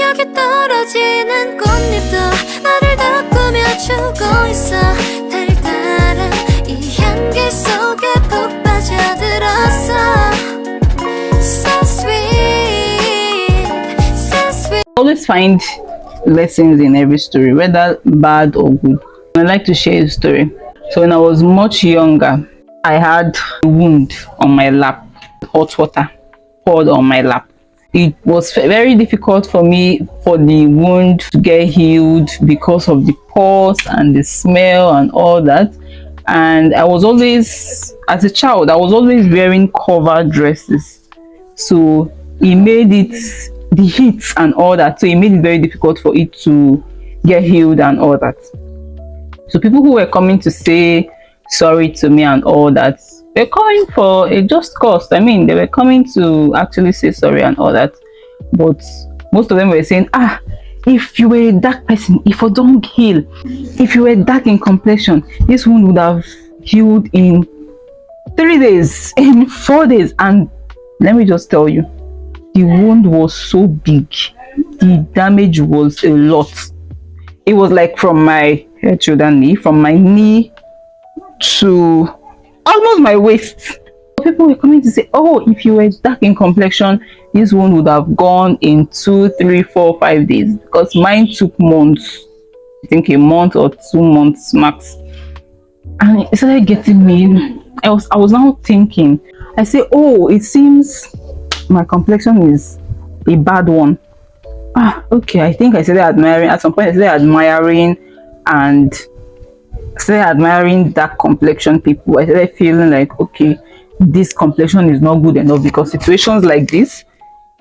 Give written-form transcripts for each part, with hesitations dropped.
여기 떨어지는 꽃잎도 나를 덮으며 주고 있어. 달달한 이 향기 속에 푹 빠져들었어. So sweet, so sweet. I always find lessons in every story, whether bad or good. I like to share a story. So when I was much younger, I had a wound on my lap, hot water poured on my lap. It was very difficult for me for the wound to get healed because of the pus and the smell and all that. And I was always, as a child, I was always wearing covered dresses. So it made it, the heat and all that, so it made it very difficult for it to get healed and all that. So people who were coming to say sorry to me and all that, they're coming for a just cause. I mean, they were coming to actually say sorry and all that. But most of them were saying, if you were a dark person, if you don't heal, if you were dark in complexion, this wound would have healed in 3 days, in 4 days. And let me just tell you, the wound was so big. The damage was a lot. It was like from my head, shoulder, knee, from my knee to almost my waist. People were coming to say, if you were dark in complexion, this one would have gone in 2, 3, 4, 5 days, because mine took months. I think a month or 2 months max. And it started getting me. I was now thinking, I say, it seems my complexion is a bad one. Okay, I think I started admiring, at some point I started admiring dark complexion people. I started feeling like, okay, this complexion is not good enough, because situations like this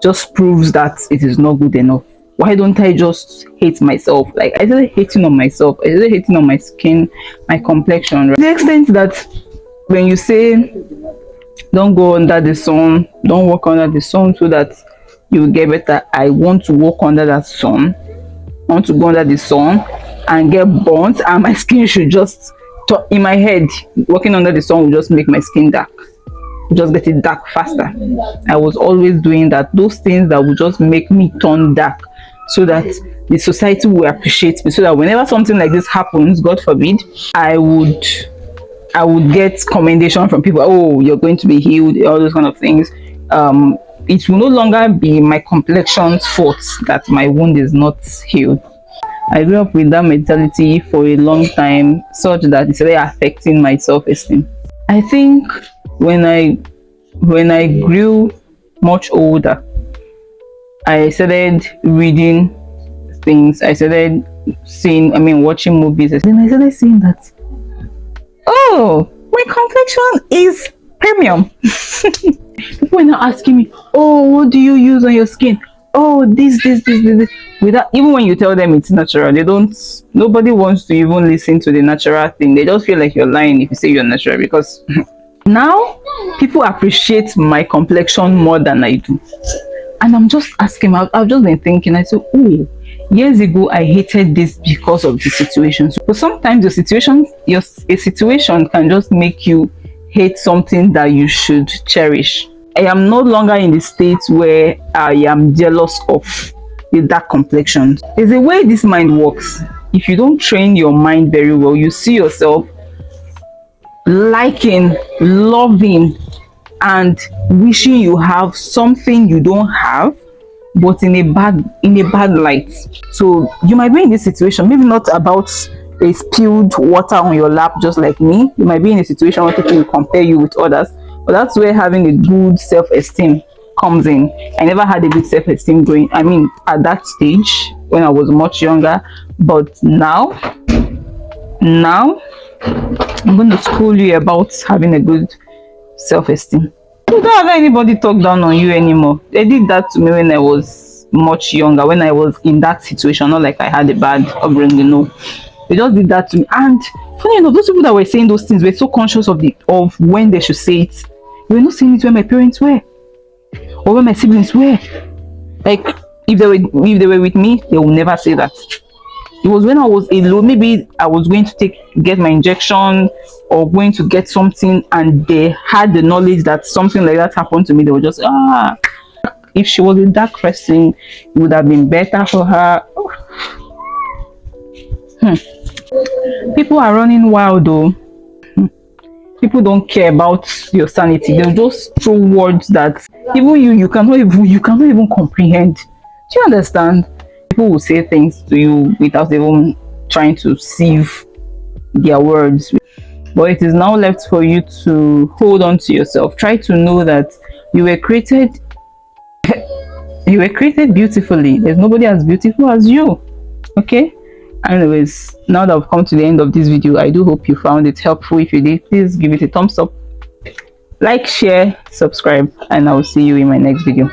just proves that it is not good enough. Why don't I just hate myself? Like, I started hating on myself. I started hating on my skin, my complexion, right? To the extent that when you say don't go under the sun, don't walk under the sun so that you will get better, I want to walk under that sun. I want to go under the sun and get burnt, and my skin should just, in my head, walking under the sun will just make my skin dark, just get it dark faster. I was always doing that, those things that would just make me turn dark, so that the society will appreciate me, so that whenever something like this happens, God forbid, I would get commendation from people. You're going to be healed, all those kind of things. It will no longer be my complexion's fault that my wound is not healed. I grew up with that mentality for a long time, such that it's really affecting my self-esteem. I think when I grew much older, I started reading things. I started watching movies. Then I started seeing that, my complexion is premium. People were now asking me, what do you use on your skin? This. Without, even when you tell them it's natural, nobody wants to even listen to the natural thing. They just feel like you're lying if you say you're natural, because now people appreciate my complexion more than I do. And I'm just asking, I've just been thinking, I said, years ago I hated this because of the situation. But sometimes a situation can just make you hate something that you should cherish. I am no longer in the state where I am jealous of the dark complexion. There's a way this mind works. If you don't train your mind very well, you see yourself liking, loving, and wishing you have something you don't have, but in a bad light. So you might be in this situation, maybe not about a spilled water on your lap, just like me. You might be in a situation where people will compare you with others, but that's where having a good self-esteem comes in. I never had a good self-esteem at that stage when I was much younger, but now I'm going to school you about having a good self-esteem. You don't have anybody talk down on you anymore. They did that to me when I was much younger, when I was in that situation. Not like I had a bad upbringing, no. They just did that to me. And funny enough, those people that were saying those things were so conscious of when they should say it. They were not saying it when my parents were, or when my siblings were. Like, if they were with me, they will never say that. It was when I was alone, maybe I was going to get my injection or going to get something, and they had the knowledge that something like that happened to me. They were just if she was a dark person, it would have been better for her. People are running wild though. People don't care about your sanity. They'll just throw words that even you cannot even comprehend. Do you understand? People will say things to you without even trying to sieve their words. But it is now left for you to hold on to yourself. Try to know that you were created beautifully. There's nobody as beautiful as you. Okay? Anyways, now that I've come to the end of this video, I do hope you found it helpful. If you did, please give it a thumbs up, like, share, subscribe, and I will see you in my next video.